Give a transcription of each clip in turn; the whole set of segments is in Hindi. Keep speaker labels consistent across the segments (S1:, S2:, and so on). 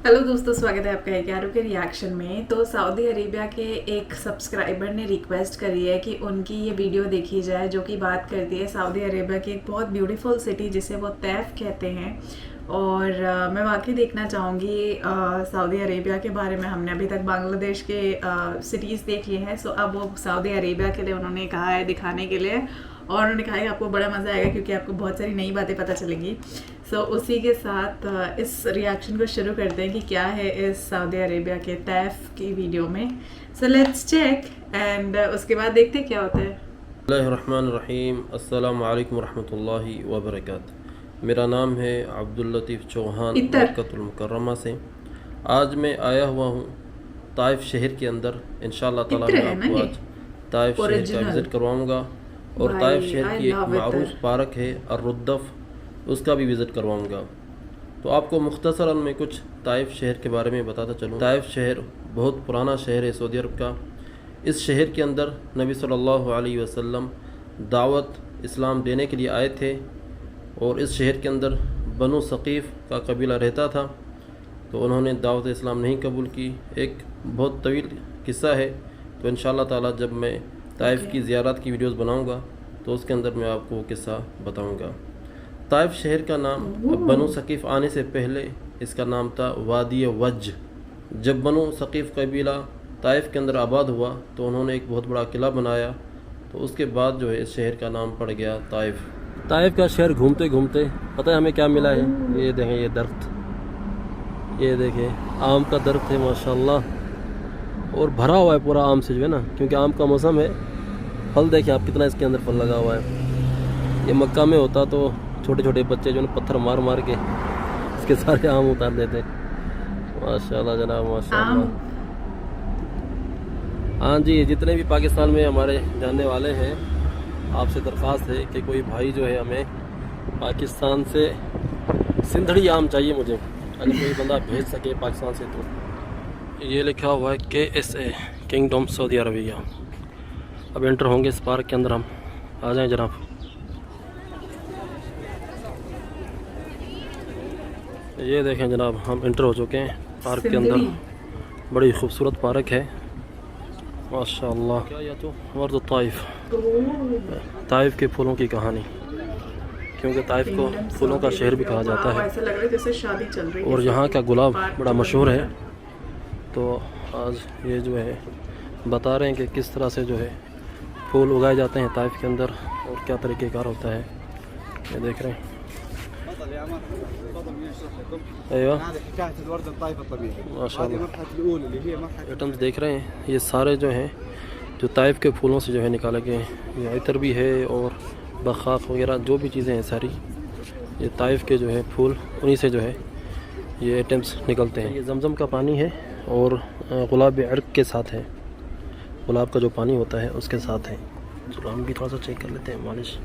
S1: हेलो दोस्तों, स्वागत है आपका एक यारों के रिएक्शन में। तो सऊदी अरेबिया के एक सब्सक्राइबर ने रिक्वेस्ट करी है कि उनकी ये वीडियो देखी जाए, जो कि बात करती है सऊदी अरेबिया की एक बहुत ब्यूटीफुल सिटी जिसे वो तैफ कहते हैं। और मैं वाकई देखना चाहूँगी सऊदी अरेबिया के बारे में। हमने अभी तक बांग्लादेश के सिटीज़ देख लिए हैं, सो अब वो सऊदी अरेबिया के लिए उन्होंने कहा है दिखाने के लिए, और उन्होंने कहा है आपको बड़ा मज़ा आएगा क्योंकि आपको बहुत सारी नई बातें पता चलेंगी। सो उसी के साथ इस रिएक्शन को शुरू करते हैं कि क्या है इस सऊदी अरेबिया के तैफ की वीडियो में। सो लेट्स चेक एंड उसके बाद देखते हैं क्या होता है।
S2: बिस्मिल्लाहिर्रहमानिर्रहीम। अस्सलाम वालेकुम रहमतुल्लाहि व बरकातुहू। मेरा नाम है अब्दुल लतीफ़ चौहान मक्कतुल मुकर्रमा से। आज मैं आया हुआ हूँ ताइफ शहर के अंदर। इंशाअल्लाह ताला मैं आपको आज ताइफ शहर का विज़िट करवाऊँगा और ताइफ शहर की एक मारूफ पार्क है अर्रुद्दफ़, उसका भी विज़िट करवाऊँगा। तो आपको मुख्तसरन में कुछ ताइफ शहर के बारे में बताता चलूँ। ताइफ शहर बहुत पुराना शहर है सऊदी अरब का। इस शहर के अंदर नबी सल्लल्लाहु अलैहि वसल्लम दावत इस्लाम देने के लिए आए थे और इस शहर के अंदर बनु सक़ीफ़ का कबीला रहता था, तो उन्होंने दावत इस्लाम नहीं कबूल की। एक बहुत तवील किस्सा है, तो इंशाअल्लाह ताला जब मैं ताइफ की ज़ियारत की वीडियोस बनाऊंगा तो उसके अंदर मैं आपको वो किस्सा बताऊंगा। ताइफ शहर का नाम बनु सक़ीफ़ आने से पहले इसका नाम था वादी वज। जब बनु सक़ीफ़ कबीला ताइफ के अंदर आबाद हुआ तो उन्होंने एक बहुत बड़ा किला बनाया, तो उसके बाद जो है इस शहर का नाम पड़ गया ताइफ। ताइफ का शहर घूमते घूमते पता है हमें क्या मिला है। ये देखें, ये दरख्त, ये देखें आम का दरख्त है माशाल्लाह, और भरा हुआ है पूरा आम से जो है ना, क्योंकि आम का मौसम है। फल देखें आप कितना इसके अंदर फल लगा हुआ है। ये मक्का में होता तो छोटे छोटे बच्चे जो है पत्थर मार मार के इसके सारे आम उतार देते। माशाल्लाह जनाब माशाल्लाह। हाँ जी, जितने भी पाकिस्तान में हमारे जानने वाले हैं, आपसे दरख्वास्त है कि कोई भाई जो है हमें पाकिस्तान से सिंधड़ी आम चाहिए मुझे, अगर कोई बंदा भेज सके पाकिस्तान से। तो ये लिखा हुआ है KSA किंगडम सऊदी अरबिया। अब एंटर होंगे इस पार्क के अंदर, हम आ जाएं जनाब। ये देखें जनाब, हम एंटर हो चुके हैं पार्क के अंदर। बड़ी खूबसूरत पार्क है माशाल्लाह। क्या या तो वर्द ताइफ, ताइफ के फूलों की कहानी, क्योंकि ताइफ को फूलों का शहर भी कहा जाता है।
S1: ऐसा लग रहा है जैसे शादी चल रही है।
S2: और यहाँ का गुलाब बड़ा मशहूर है। तो आज ये जो है बता रहे हैं कि किस तरह से जो है फूल उगाए जाते हैं ताइफ के अंदर और क्या तरीक़ेकार होता है। ये देख रहे हैं माशाल्लाह आइटम्स देख रहे हैं। ये सारे जो हैं जो ताइफ के फूलों से जो है निकाले गए हैं। ये इतर भी है और बखाक वगैरह जो भी चीज़ें हैं सारी, ये ताइफ के जो है फूल, उन्हीं से जो है ये आइटम्स निकलते हैं। ये जमजम का पानी है और गुलाब अर्क के साथ है। गुलाब का जो पानी होता है उसके साथ है। चलो हम भी थोड़ा सा चेक कर लेते हैं मालिश।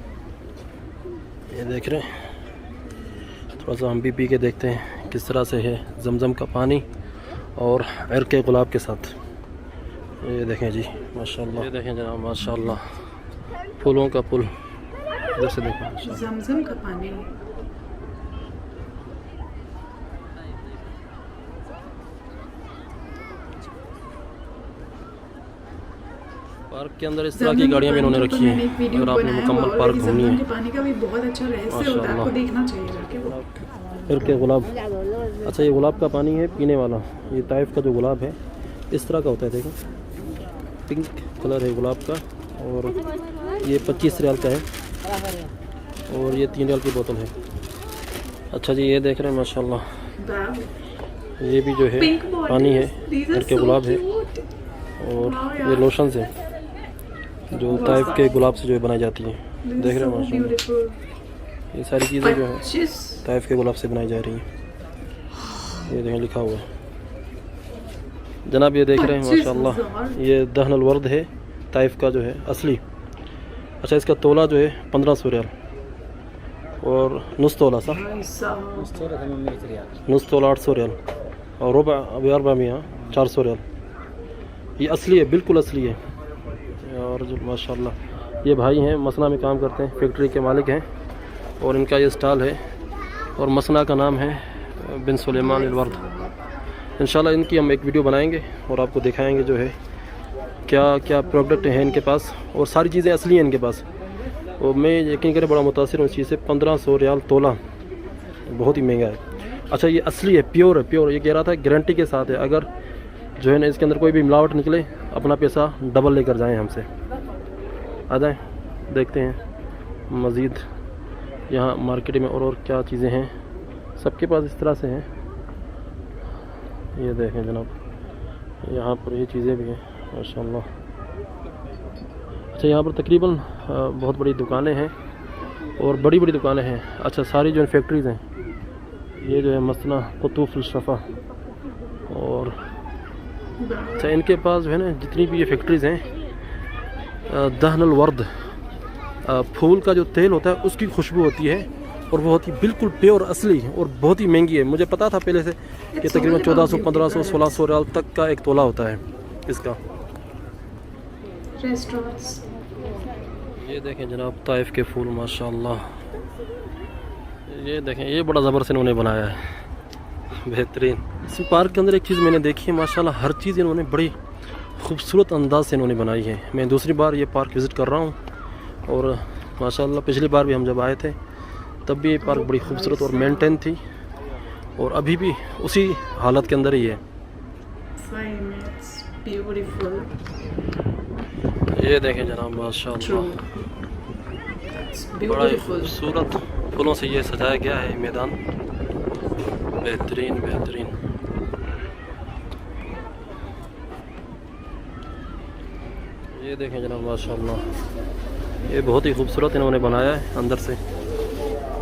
S2: ये देख रहे हैं, थोड़ा सा हम भी पी के देखते हैं किस तरह से है जमजम का पानी और अर्क के गुलाब के साथ। ये देखें जी माशाल्लाह। ये देखें जनाब माशाल्लाह, फूलों का पुल। इधर से देखें
S1: जमजम का पानी।
S2: पार्क के अंदर इस तरह की गाड़ियाँ भी इन्होंने रखी हैं। अगर आपने मुकम्मल पार्क घूमनी है,
S1: पानी का भी बहुत अच्छा रहस्य होता है, आपको देखना चाहिए जाके वो।
S2: अर्क के गुलाब, अच्छा ये गुलाब का पानी है पीने वाला। ये ताइफ का जो गुलाब है इस तरह का होता है, देखो पिंक कलर है गुलाब का। और ये 25 रियाल का है और ये 3 रियाल की बोतल है। अच्छा जी, ये देख रहे हैं माशाल्लाह, ये भी जो है पानी है, अर्क के गुलाब है। और ये लोशंस है जो ताइफ के गुलाब से जो है बनाई जाती है। देख रहे हैं माशाल्लाह, ये सारी चीज़ें जो हैं ताइफ के गुलाब से बनाई जा रही हैं। ये देखें लिखा हुआ है जनाब। ये देख रहे हैं माशाल्लाह, ये दहनल वर्द है ताइफ का जो है असली। अच्छा, इसका तोला जो है 1500 रियाल और नुस तोला सा नुस तोला 800 रियाल और रुबा अभी अरबा में 400 रियाल। ये असली है, बिल्कुल असली है। और जो माशाल्लाह ये भाई हैं, मसना में काम करते हैं, फैक्ट्री के मालिक हैं और इनका ये स्टॉल है और मसना का नाम है बिन सुलेमान अल वर्द। इंशाल्लाह इनकी हम एक वीडियो बनाएंगे और आपको दिखाएंगे जो है क्या क्या प्रोडक्ट हैं इनके पास, और सारी चीज़ें असली हैं इनके पास। और मैं यकीन करें बड़ा मुतासिर हूँ इस चीज़ से। 1500 रियाल तोला, बहुत ही महंगा है। अच्छा ये असली है, प्योर है, प्योर। ये कह रहा था गारंटी के साथ है, अगर जो है ना इसके अंदर कोई भी मिलावट निकले अपना पैसा डबल लेकर जाएं हमसे। आ जाएँ देखते हैं मज़ीद यहाँ मार्केट में और क्या चीज़ें हैं। सबके पास इस तरह से हैं। ये देखें जनाब, यहाँ पर ये चीज़ें भी हैं माशाल्लाह। अच्छा यहाँ पर तकरीबन बहुत बड़ी दुकानें हैं और बड़ी बड़ी दुकानें हैं। अच्छा सारी जो फैक्ट्रीज़ हैं, ये जो है मसना कुतुफ़ुल शफ़ा, और अच्छा इनके पास जो है ना जितनी भी ये फैक्ट्रीज़ हैं, दहनल वर्द फूल का जो तेल होता है उसकी खुशबू होती है, और बहुत ही बिल्कुल प्योर असली, और बहुत ही महंगी है। मुझे पता था पहले से कि तकरीबन 1400, 1500, 1600 रियाल तक का एक तोला होता है इसका। ये देखें जनाब ताइफ के फूल माशाल्लाह। ये देखें ये बड़ा ज़बर से इन्होंने बनाया है, बेहतरीन। इस पार्क के अंदर एक चीज़ मैंने देखी है माशाल्लाह, हर चीज़ इन्होंने बड़ी खूबसूरत अंदाज से इन्होंने बनाई है। मैं दूसरी बार ये पार्क विज़िट कर रहा हूँ, और माशाल्लाह पिछली बार भी हम जब आए थे तब भी ये पार्क बड़ी खूबसूरत और मेंटेन थी, और अभी भी उसी हालत के अंदर ही है। ये देखें जनाब माशाल्लाह, बड़ा ही खूबसूरत फूलों से ये सजाया गया है मैदान, बेहतरीन बेहतरीन। ये देखें जनाब माशाल्लाह, ये बहुत ही खूबसूरत इन्होंने बनाया है अंदर से।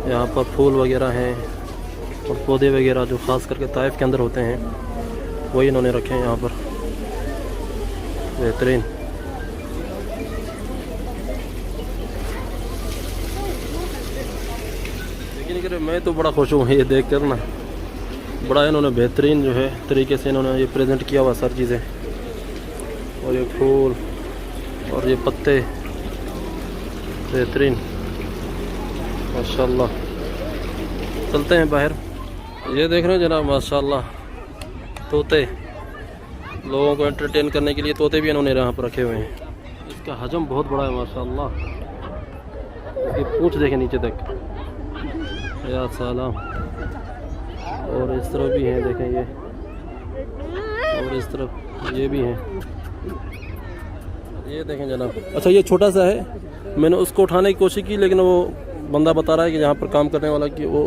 S2: यहाँ पर फूल वगैरह हैं और पौधे वगैरह जो ख़ास करके ताइफ के अंदर होते हैं वही इन्होंने रखे हैं यहाँ पर, बेहतरीन। लेकिन मैं तो बड़ा खुश हूँ ये देख कर ना, बड़ा इन्होंने बेहतरीन जो है तरीके से इन्होंने ये प्रेजेंट किया हुआ सारी चीज़ें, और ये फूल और ये पत्ते बेहतरीन माशाल्लाह। चलते हैं बाहर। ये देख रहे हैं जनाब माशाल्लाह, तोते, लोगों को एंटरटेन करने के लिए तोते भी इन्होंने यहाँ पर रखे हुए हैं। इसका हजम बहुत बड़ा है माशाल्लाह, इसकी पूंछ देखें नीचे तक, या सलाम। और इस तरफ भी हैं देखें ये, और इस तरफ ये भी हैं, ये देखें जनाब। अच्छा ये छोटा सा है, मैंने उसको उठाने की कोशिश की लेकिन वो बंदा बता रहा है कि यहाँ पर काम करने वाला कि वो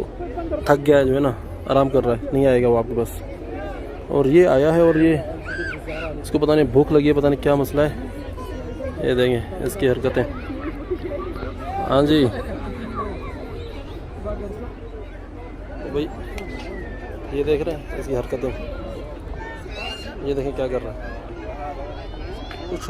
S2: थक गया है, जो है ना आराम कर रहा है, नहीं आएगा वो आपके पास। और ये आया है और ये इसको पता नहीं भूख लगी है, पता नहीं क्या मसला है। ये देखें इसकी हरकतें। हाँ जी भाई, ये देख रहे हैं इसकी हरकतें, ये देखें क्या कर रहा है। कुछ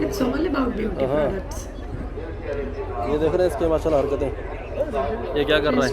S1: It's all about beauty products.
S2: ये देख रहे हैं इसके माशाल्लाह हरकतें, ये क्या कर रहा है।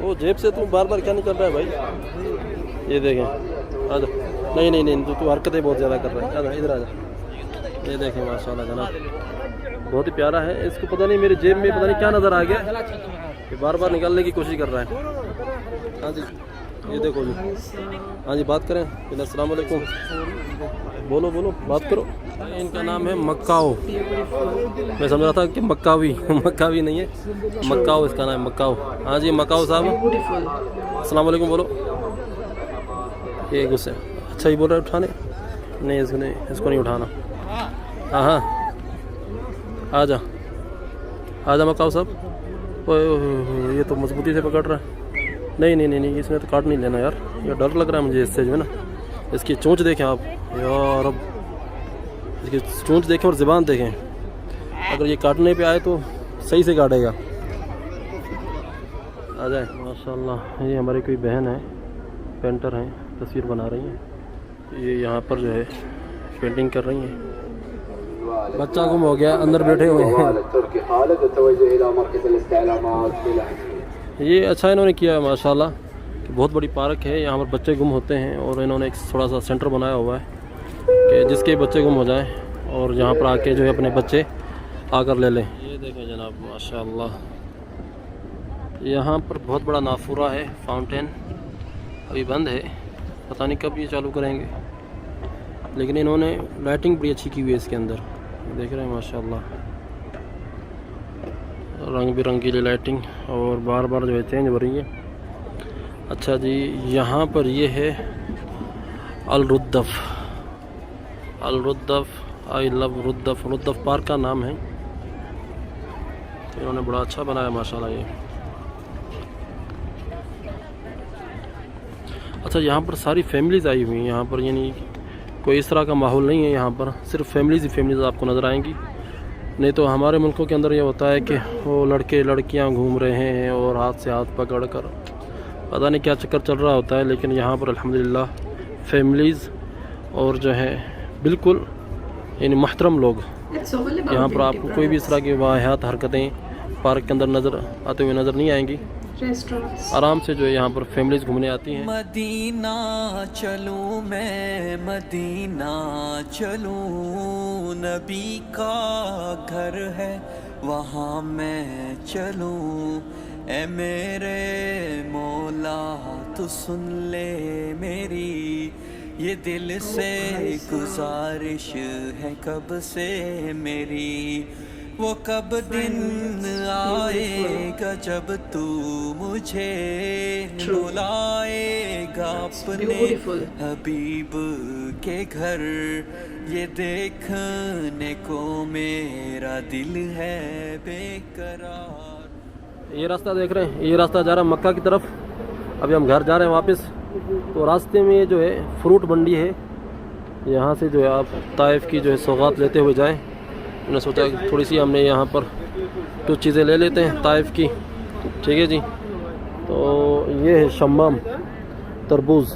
S2: वो जेब से तू बार बार क्या निकल रहा है भाई। ये देखें, आजा। नहीं नहीं नहीं, तू हरकतें बहुत ज़्यादा कर रहा है। आजा इधर आजा। ये देखें माशाल्लाह जनाब, बहुत ही प्यारा है। इसको पता नहीं मेरी जेब में पता नहीं क्या नज़र आ गया, ये बार बार निकालने की कोशिश कर रहा है। हाँ जी ये देखो जी। हाँ जी बात करें। अस्सलाम वालेकुम। बोलो बोलो बात करो। इनका नाम है मक्काओ। मैं समझ रहा था कि मक्कावी मक्कावी नहीं है, मक्काओ इसका नाम है, मक्काओ। हाँ जी मक्काओ साहब, अस्सलाम वालेकुम बोलो। ये गुस्से अच्छा ही बोल रहा है, उठाने नहीं, इसको नहीं उठाना। हाँ हाँ आजा आजा मक्काओ साहब। ये तो मजबूती से पकड़ रहा है। नहीं नहीं नहीं नहीं, इसमें तो काट नहीं लेना यार, ये डर लग रहा है मुझे इससे जो है ना। इसकी चोंच देखें आप यार, अब इसकी चोंच देखें और ज़ुबान देखें, अगर ये काटने पे आए तो सही से काटेगा। आ जाए माशाल्लाह। ये हमारी कोई बहन है, पेंटर हैं, तस्वीर बना रही हैं। ये यहाँ पर जो है पेंटिंग कर रही हैं। बच्चा गुम हो गया, अंदर बैठे हुए हैं। ये अच्छा इन्होंने किया है माशाल्लाह, कि बहुत बड़ी पार्क है, यहाँ पर बच्चे गुम होते हैं और इन्होंने एक थोड़ा सा सेंटर बनाया हुआ है कि जिसके बच्चे गुम हो जाएं और यहाँ पर आके जो है अपने बच्चे आकर ले लें। ये देखें जनाब, माशाअल्लाह, यहाँ पर बहुत बड़ा नाफूरा है, फाउंटेन अभी बंद है, पता नहीं कब ये चालू करेंगे, लेकिन इन्होंने लाइटिंग बड़ी अच्छी की हुई है इसके अंदर, देख रहे हैं माशाअल्लाह, रंग बिरंगीली लाइटिंग और बार बार जो है चेंज हो रही है। अच्छा जी, यहाँ पर ये है अल-रुद्दफ़, आई लव रुद्दफ़, रुद्दफ़ पार्क का नाम है। इन्होंने बड़ा अच्छा बनाया माशाल्लाह ये। अच्छा, यहाँ पर सारी फैमिलीज़ आई हुई हैं यहाँ पर, यानी कोई इस तरह का माहौल नहीं है यहाँ पर, सिर्फ फैमिलीज़ ही फैमिलीज़ आपको नज़र आएंगी। नहीं तो हमारे मुल्कों के अंदर ये होता है कि वो लड़के लड़कियाँ घूम रहे हैं और हाथ से हाथ पकड़ कर पता नहीं क्या चक्कर चल रहा होता है, लेकिन यहाँ पर अल्हम्दुलिल्लाह फैमिलीज़ और जो है बिल्कुल यानी महतरम लोग। यहाँ पर आपको कोई भी इस तरह की वाहियात हरकतें पार्क के अंदर नज़र आते हुए नज़र नहीं आएंगी। आराम से जो है यहाँ पर फैमिलीज घूमने आती हैं।
S3: मदीना चलूं मैं, मदीना चलूं, नबी का घर है वहाँ मैं चलूं। ए मेरे मौला तू सुन ले मेरी, ये दिल से गुजारिश है कब से मेरी, वो कब दिन आएगा जब तू मुझे बुलाएगा अपने हबीब के घर, ये देखने को मेरा दिल है बेकरार।
S2: ये रास्ता देख रहे हैं, ये रास्ता जा रहा है मक्का की तरफ। अभी हम घर जा रहे हैं वापस, तो रास्ते में जो है फ्रूट मंडी है, यहाँ से जो है आप ताइफ की जो है सौगात लेते हुए जाएं। मैंने सोचा कि थोड़ी सी हमने यहाँ पर कुछ चीज़ें ले लेते हैं ताइफ की, ठीक है जी। तो ये है शम्माम तरबूज,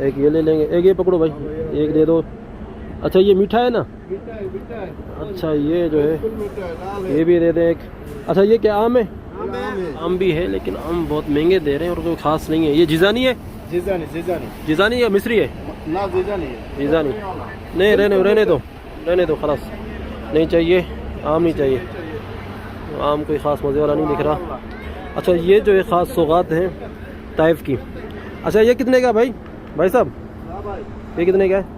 S2: एक ये ले लेंगे, एक ये पकड़ो भाई, एक दे दो। अच्छा ये मीठा है ना, अच्छा ये जो है ये भी दे दें एक। अच्छा ये क्या आम है? आम भी है, लेकिन आम बहुत महंगे दे रहे हैं और कोई ख़ास नहीं है। ये जीजानी है? जीजानी या मिस्री है?
S4: ना
S2: जीजानी नहीं, रहने दो खलास, नहीं चाहिए, आम नहीं चाहिए, आम कोई ख़ास मज़े वाला नहीं दिख रहा। अच्छा ये जो है ख़ास सौगात है ताइफ की। अच्छा ये कितने का भाई साहब, ये कितने का है?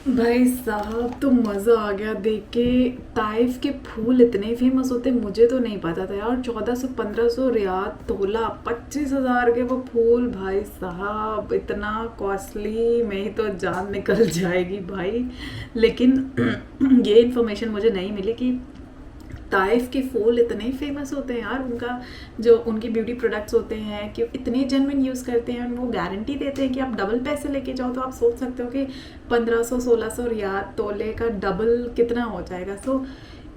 S1: भाई साहब तो मज़ा आ गया देख के। ताइफ के फूल इतने फेमस होते मुझे तो नहीं पता था यार। 1400-1500 रियाल तोला, 25,000 के वो फूल। भाई साहब इतना कॉस्टली, मेरी तो जान निकल जाएगी भाई। लेकिन ये इन्फॉर्मेशन मुझे नहीं मिली कि ताइफ के फूल इतने फेमस होते हैं यार। उनका जो उनकी ब्यूटी प्रोडक्ट्स होते हैं कि इतने जेन्युइन यूज़ करते हैं, वो गारंटी देते हैं कि आप डबल पैसे लेके जाओ। तो आप सोच सकते हो कि 1500-1600 रियाल तोले का डबल कितना हो जाएगा। सो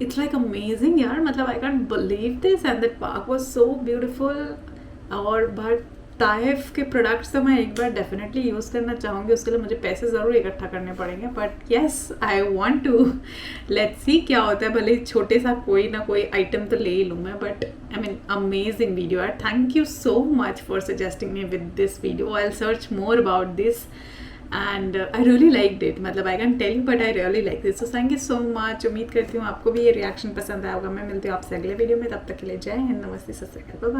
S1: इट्स लाइक अमेजिंग यार, मतलब I can't believe this and that park was so beautiful. और बट ताइफ के प्रोडक्ट्स तो मैं एक बार डेफिनेटली यूज़ करना चाहूँगी, उसके लिए मुझे पैसे ज़रूर इकट्ठा करने पड़ेंगे। But yes I want to, let's see क्या होता है। भले छोटे सा कोई ना कोई आइटम तो ले ही लूँ मैं। But I mean amazing video यार, thank you so much for suggesting me with this video. I will search more about this and I really like it, मतलब I can tell you but I really like this. So thank you so much. उम्मीद करती हूँ आपको भी ये रिएक्शन पसंद आया होगा। मैं मिलती हूँ आपसे अगले वीडियो में, तब तक के लिए जय हिंद, नमस्ते, सत श्री अकाल, बाय बाय।